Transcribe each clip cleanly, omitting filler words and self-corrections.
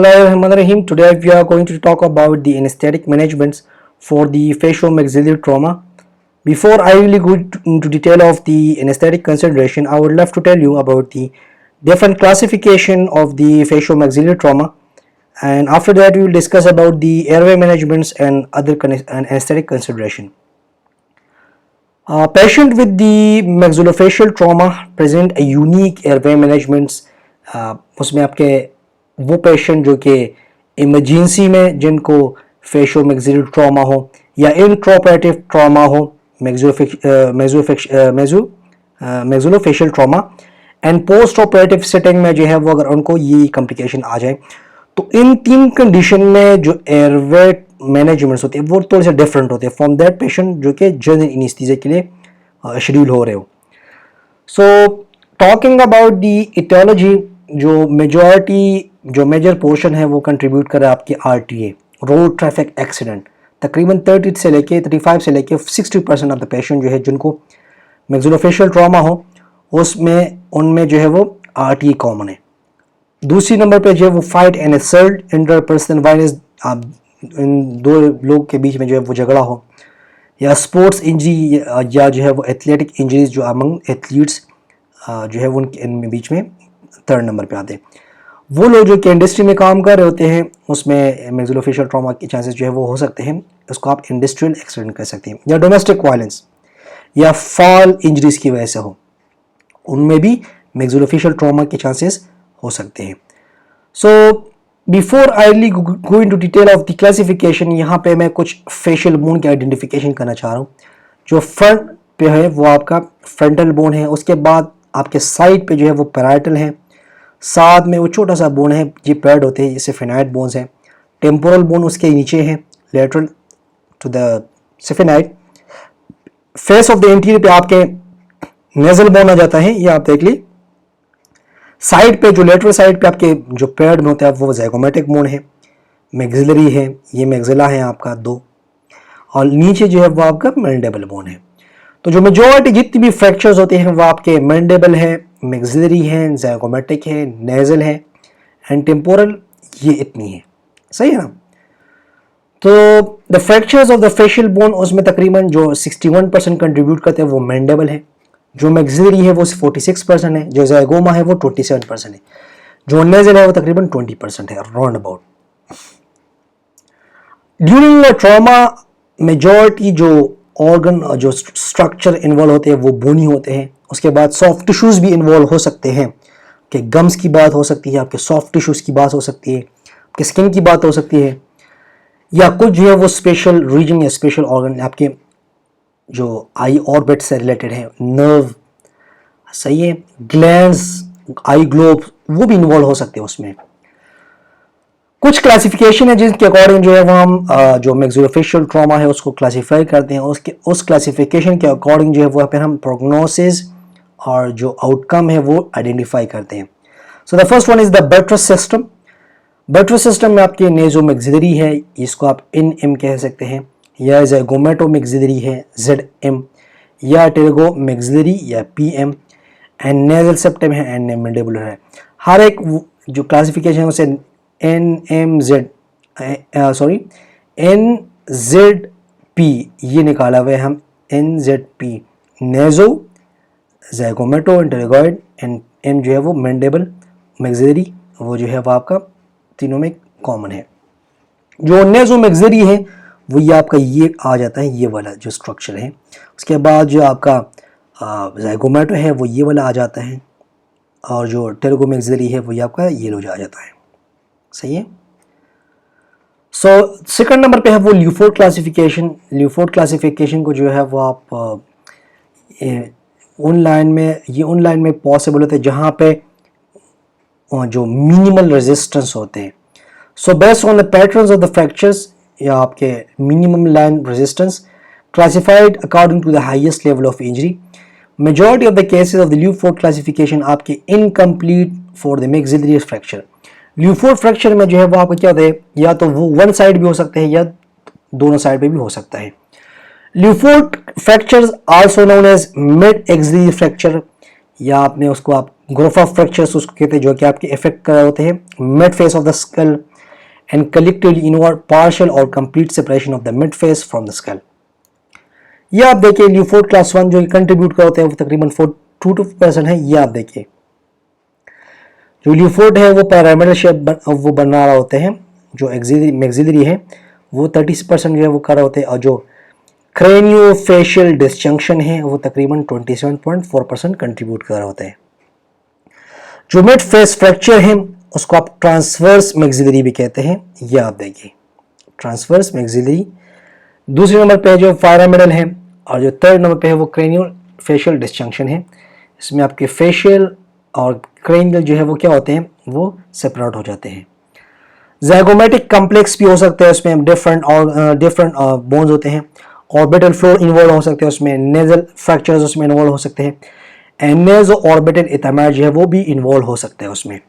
Bismillahirrahmanirrahim. Today we are going to talk about the anesthetic managements for the facial-maxillary trauma. Before I really go into detail of the anesthetic consideration, I would love to tell you about the different classification of the facial-maxillary trauma, and after that we will discuss about the airway managements and other anesthetic consideration. Patient with the maxillofacial trauma present a unique airway managements. उसमें आपके वो patient जो कि emergency में जिनको फेशियो maxillary trauma हो या intraoperative trauma हो maxillofacial trauma and post operative setting में जो है वो अगर उनको ये कॉम्प्लिकेशन आ जाए तो इन तीन कंडीशन में जो एयरवे मैनेजमेंट्स होते हैं वो थोड़े से डिफरेंट होते हैं फ्रॉम दैट पेशेंट जो कि जनरल एनेस्थीसिया के लिए शेड्यूल हो रहे हो. So talking about the etiology, जो मेजर पोर्शन है वो कंट्रीब्यूट कर रहा है आपकी आरटीए रोड ट्रैफिक एक्सीडेंट. तकरीबन 30 से लेके 35 से लेके 60% ऑफ द पेशेंट जो है जिनको मैक्सिलोफेशियल ट्रॉमा हो उनमें जो है वो आरटीए कॉमन है. दूसरी नंबर पे जो है वो fight and assault interpersonal violence, इन दो लोग के बीच में जो है वो झगड़ा हो, या स्पोर्ट्स इंजरी या जो है वो एथलेटिक इंजरीज जो अमंग एथलीट्स जो है वो इनमें बीच में थर्ड नंबर पे आते हैं. वो लोग जो कि इंडस्ट्री में काम कर रहे होते हैं उसमें मैक्सिलोफेशियल ट्रॉमा के चांसेस जो है वो हो सकते हैं. उसको आप इंडस्ट्रियल एक्सीडेंट कह सकते हैं, या डोमेस्टिक वायलेंस या फॉल इंजरीज की वजह से हो, उनमें भी मैक्सिलोफेशियल ट्रॉमा के चांसेस हो सकते हैं. So before I really go into detail of the classification, यहाँ पे मैं कुछ फेशियल बोन की आइडेंटिफिकेशन करना चाह रहा हूँ. जो फ्रंट पे है वो आपका फ्रंटल बोन है, उसके बाद आपके साइड पे जो है वो पैराइटल है, साथ में वो छोटा सा बोन है ये पैड होते हैं, जिससे फिनाइट बोन्स हैं. टेम्पोरल बोन उसके नीचे है लेटरल टू द सिफिनाइट. फेस ऑफ द इंटीरियर पे आपके नेजल बोन आ जाता है, ये आप देख ली. साइड पे जो लेटरल साइड पे आपके जो पैड में होता है वो ज़ाइगोमेटिक बोन है. मैक्सिलरी है, ये मैक्सिला है आपका दो, और नीचे जो है वो आपका मैंडिबल बोन है. तो जो मेजॉरिटी जितनी भी फ्रैक्चर्स होते हैं वो आपके मैंडिबल है, मैक्सिलरी है, ज़ाइगोमेटिक है, नेजल है एंड टेम्पोरल, ये इतनी है. सही है ना. तो the fractures of the facial bone उसमें तकरीबन जो 61% कंट्रीब्यूट करते हैं वो मैंडिबल है, जो मैक्सिलरी है वो 46% है, जो ज़ाइगोमा है वो 27% है, जो नेजल है वो तकरीबन 20% है round about. During the trauma majority जो ऑर्गन जो स्ट्रक्चर इन्वॉल्व होते हैं वो बोनी होते हैं. उसके बाद सॉफ्ट टिश्यूज भी इन्वॉल्व हो सकते हैं, कि गम्स की बात हो सकती है, आपके सॉफ्ट टिश्यूज की बात हो सकती है, आपके स्किन की बात हो सकती है, या कुछ जो है वो स्पेशल रीजन या स्पेशल ऑर्गन आपके जो आई ऑर्बिट से रिलेटेड है, नर्व, सही है, ग्लैंड्स, आई ग्लोब, वो भी इन्वॉल्व हो सकते हैं उसमें. कुछ क्लासिफिकेशन है जिसके अकॉर्डिंग जो है वो हम जो मैक्सिलोफेशियल ट्रॉमा है उसको क्लासिफाई करते हैं. उस क्लासिफिकेशन के अकॉर्डिंग जो है वो फिर हम प्रोग्नोसिस और जो आउटकम है वो आइडेंटिफाई करते हैं. So the first one is the buttress system. Buttress system में आपके नेजो मैक्सिलरी है, इसको आप इन एम कह सकते हैं, या ज़ाइगोमेटो मैक्सिलरी है ZM, या टेरगो मैक्सिलरी या PM, एंड नेजल सेप्टम है एंड मैंडिबुलर है. हर एक जो क्लासिफिकेशन है उसे NZP ये निकाला हुआ है हम. NZP नेजो, ज़ाइगोमेटो, इंटेरोगॉइड, एंड M जो है वो मैंडिबल मैक्सिलरी, वो जो है वो आपका तीनों में कॉमन है. जो नेजो मैक्सिलरी है वो ये आपका ये आ जाता है, ये वाला जो स्ट्रक्चर है. उसके बाद जो आपका ज़ाइगोमेटो है वो ये वाला आ जाता है, और जो टेरगो मैक्सिलरी है वो ये आपका ये लो आ जाता है. सही है. सो सेकंड नंबर पे है वो ल्यूफोर्ड क्लासिफिकेशन. ल्यूफोर्ड क्लासिफिकेशन को जो है वो आप उन लाइन में पॉसिबल होते हैं जहाँ पे जो मिनिमल रेजिस्टेंस होते हैं. So based on the patterns of the fractures, या आपके minimum line resistance classified according to the highest level of injury. Majority of the cases of the Le Fort classification आपके incomplete for the maxillary fracture. Le Fort fracture में जो है वो आपका क्या होता है, या तो वो वन साइड भी हो सकते हैं या दोनों साइड पे भी हो सकता है. Le Fort fractures also known as mid axillary fracture, या आपने उसको आप ग्रोफ ऑफ फ्रैक्चर्स उसको कहते हैं, जो कि आपके इफेक्ट कर होते हैं mid face of the skull and collectively involve partial or complete separation of the midface from the skull. ये आप देखिए ल्यूफोर्ड क्लास 1 जो कंट्रीब्यूट करते हैं वो तकरीबन 2% है। ये आप देखिए जो ल्यूफोर्ड है वो पैरामिडल शेप वो बना रहा होते हैं, जो मैक्सिलरी है वो 30% जो है वो कर रहे होते हैं, और जो क्रेनियोफेशियल डिसजंक्शन है वो तकरीबन 27.4% कंट्रीब्यूट कर रहे होते हैं। जो मिड फेस फ्रैक्चर है उसको आप ट्रांसवर्स मैक्सिलरी भी कहते हैं। ये आप देखिए ट्रांसवर्स मैक्सिलरी। दूसरे नंबर पे जो पैरामिडल है, और जो थर्ड नंबर पे है वो क्रेनियोफेशियल डिसजंक्शन है। इसमें आपके फेशियल और क्रेनियल जो है वो क्या होते हैं, वो सेपरेट हो जाते हैं। ज़ाइगोमेटिक कॉम्प्लेक्स भी हो सकते हैं, उसमें डिफरेंट बोन्स होते हैं। ऑर्बिटल फ्लोर इन्वॉल्व हो सकते हैं, उसमें नेजल फ्रैक्चर्स उसमें इन्वॉल्व हो सकते हैं, एंड नेजो ऑर्बिटल इथेमेर जो है वो भी इन्वॉल्व हो सकते हैं उसमें।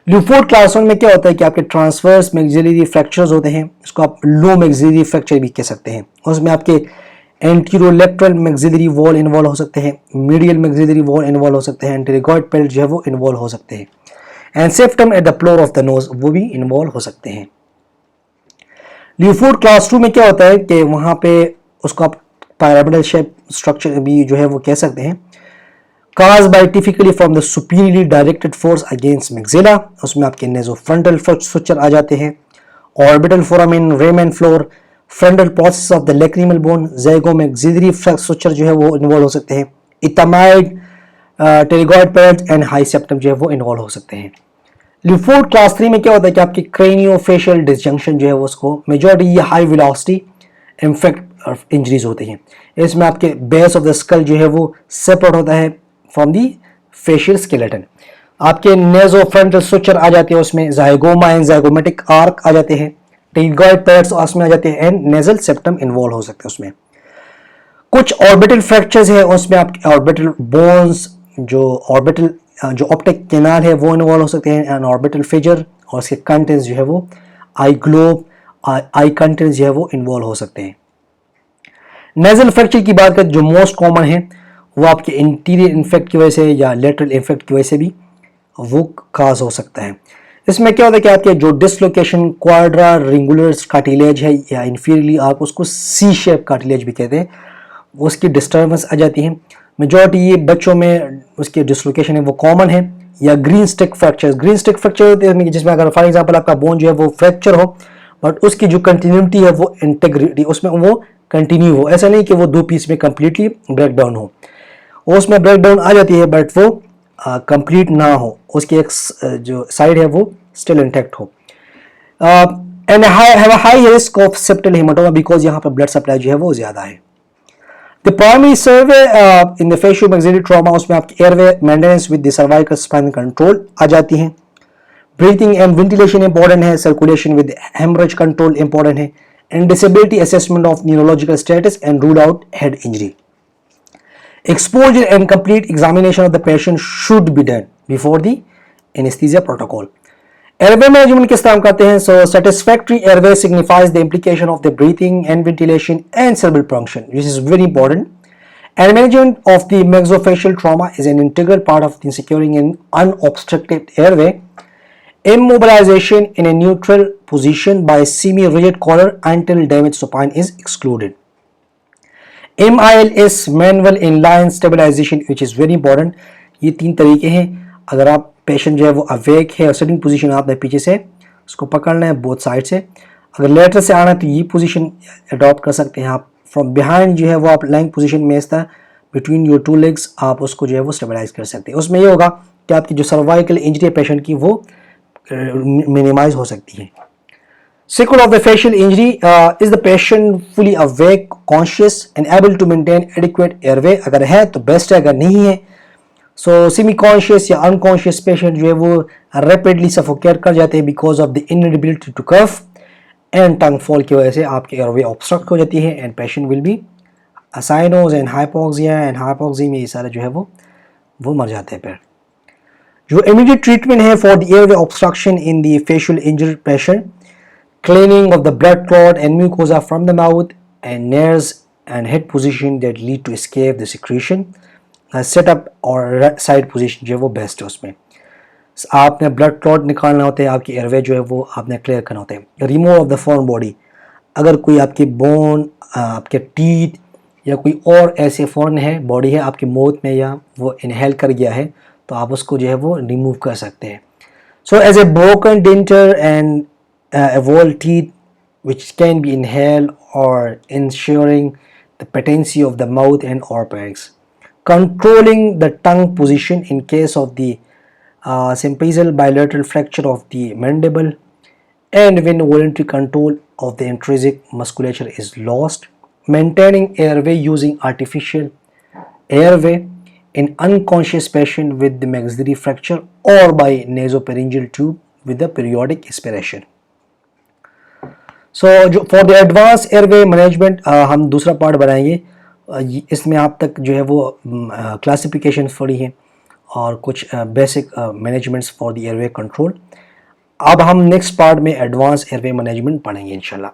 ल्यूफोर्ड क्लास 1 में क्या होता है कि आपके ट्रांसवर्स मैक्सिलरी फ्रैक्चर्स होते हैं, इसको आप लो मैक्सिलरी फ्रैक्चर भी कह सकते हैं। उसमें आपके एंटीरोलेटरल मैक्सिलरी वॉल इन्वॉल्व हो सकते हैं, मीडियल मैक्सिलरी वॉल इन्वॉल्व हो सकते हैं, टेरिगॉइड पेल्ट जो है वो इन्वॉल्व हो सकते हैं, and septum at the floor of the nose वो भी इन्वॉल्व हो सकते हैं। ल्यूफोर्ड क्लास 2 में क्या होता है कि वहां पे उसको आप पिरामिडल शेप स्ट्रक्चर भी जो है वो कह सकते हैं, caused by typically from the superiorly directed force against maxilla। उसमें आपके नेज़ोफ्रंटल सुचर आ जाते हैं, ऑर्बिटल फोरामेन, रेमन floor, frontal process of the lacrimal bone, zygomaxillary suture जो है वो इन्वॉल्व हो सकते हैं, ethmoid, pterygoid plate and high septum जो है वो इन्वॉल्व हो सकते हैं। ल्यूफोर्ड क्लास 3 में क्या होता है कि आपकी क्रेनियोफेशियल डिसजंक्शन जो है वो उसको मेजॉरिटी ये हाई वेलोसिटी इम्फेक्ट इंजरीज होती हैं। इसमें आपके बेस ऑफ द स्कल जो है वो सेपरेट होता है फ्रॉम दी फेशियल स्केलेटन। आपके नेज़ोफ्रंटल सुचर आ जाते हैं, उसमें ज़ाइगोमा एंड ज़ाइगोमेटिक आर्क आ जाते हैं, टेरिगॉइड पेल्ट्स उसमें आ जाते हैं, एंड नेजल सेप्टम इन्वॉल्व हो सकते हैं उसमें। कुछ ऑर्बिटल फ्रैक्चर्स है, उसमें आपके ऑर्बिटल बोन्स, जो ऑप्टिक कैनाल है वो इन्वॉल्व हो सकते हैं, एंड ऑर्बिटल फिजर, और उसके कंटेंट्स जो है वो आई ग्लोब, आई कंटेंट्स जो है वो इन्वॉल्व हो सकते हैं। नेजल फ्रैक्चर की बात करें जो मोस्ट कॉमन है वो आपके इंटीरियर इन्फेक्ट की वजह से या लेटरल इन्फेक्ट की वजह से भी वो काज हो सकता है। इसमें क्या होता है कि आपके जो डिसलोकेशन क्वाड्रा रिंगुलर कार्टिलेज है, या इन्फीरियरली आप उसको सी शेप कार्टिलेज भी कहते हैं, उसकी डिस्टर्बेंस आ जाती है। मेजॉरिटी ये बच्चों में उसकी डिसलोकेशन है वो कॉमन है। या ग्रीन स्टिक फ्रैक्चर होते हैं जिसमें अगर फॉर एग्जांपल आपका बोन जो है वो फ्रैक्चर हो, बट उसकी जो कंटिन्यूटी है वो इंटेग्रिटी उसमें वो कंटिन्यू हो, ऐसा नहीं कि वो दो पीस में कंप्लीटली ब्रेक डाउन हो। उसमें ब्रेक डाउन आ जाती है बट वो कंप्लीट ना हो, उसकी एक जो साइड है वो स्टिल इंटैक्ट हो। And have a high risk of septal haematoma because यहाँ पर ब्लड सप्लाई जो है वो ज्यादा है। The primary survey in the faciomaxillary trauma, उसमें आपकी airway maintenance with the cervical spine control आ जाती है। ब्रीथिंग एंड वेंटिलेशन इंपॉर्टेंट है, circulation with haemorrhage control important है, and disability assessment of neurological status and rule out head injury. Exposure and complete examination of the patient should be done before the anesthesia protocol. Airway management किस तरह करते हैं? So satisfactory airway signifies the implication of the breathing and ventilation and cerebral function, which is very important. And management of the maxillofacial trauma is an integral part of securing an unobstructed airway. Immobilization in a neutral position by semi-rigid collar until damaged supine is excluded. MILS manual inline stabilization which is very important. ये 3 तरीके हैं। अगर आप patient जो है वो awake है और सिटिंग पोजीशन आपने पीछे से उसको पकड़ना है बोथ साइड से। अगर लेटर से आना है तो ये पोजीशन अडॉप्ट कर सकते हैं आप। फ्रॉम बिहाइंड जो है वो आप लाइंग पोजीशन में इस तरह बिटवीन योर 2 लेग्स आप उसको जो है वो स्टेबलाइज कर सकते हैं। उसमें ये होगा कि आपकी जो सर्वाइकल इंजरी है पेशेंट की वो मिनिमाइज हो सकती है। Sequel of the facial injury is the patient fully awake, conscious and able to maintain adequate airway? अगर है तो बेस्ट है, अगर नहीं है so semi conscious या unconscious patient जो है वो rapidly suffocate कर जाते हैं because of the inability to cough and tongue fall की वजह से आपके airway obstruct हो जाती है and patient will be cyanosis and hypoxia में ये सारे जो है वो मर जाते हैं फिर। जो immediate treatment है for the airway obstruction in the facial injured patient, cleaning of the blood clot and mucosa from the mouth and nares and head position that lead to escape the secretion, set up or side position जो वो best है उसमें। आपने blood clot निकालना होता है, आपकी airway जो है वो आपने क्लियर करना होता है। Remove of the foreign body, अगर कोई आपकी बोन, आपके टीथ या कोई और ऐसे फॉरेन है बॉडी है आपकी माउथ में या वो इनहेल कर गया है तो आप उसको जो है वो रिमूव कर सकते हैं। So as a broken denture and evolved teeth which can be inhaled or ensuring the patency of the mouth and oropharynx, controlling the tongue position in case of the symphysis bilateral fracture of the mandible, and when voluntary control of the intrinsic musculature is lost, maintaining airway using artificial airway in unconscious patient with the maxillary fracture or by nasopharyngeal tube with the periodic aspiration. सो जो for the advance airway management हम दूसरा part बनाएंगे। इसमें आप तक जो है वो क्लासिफिकेशन पढ़ी हैं और कुछ basic managements for the airway control. अब हम नेक्स्ट पार्ट में एडवांस एयरवे मैनेजमेंट पढ़ेंगे इंशाल्लाह।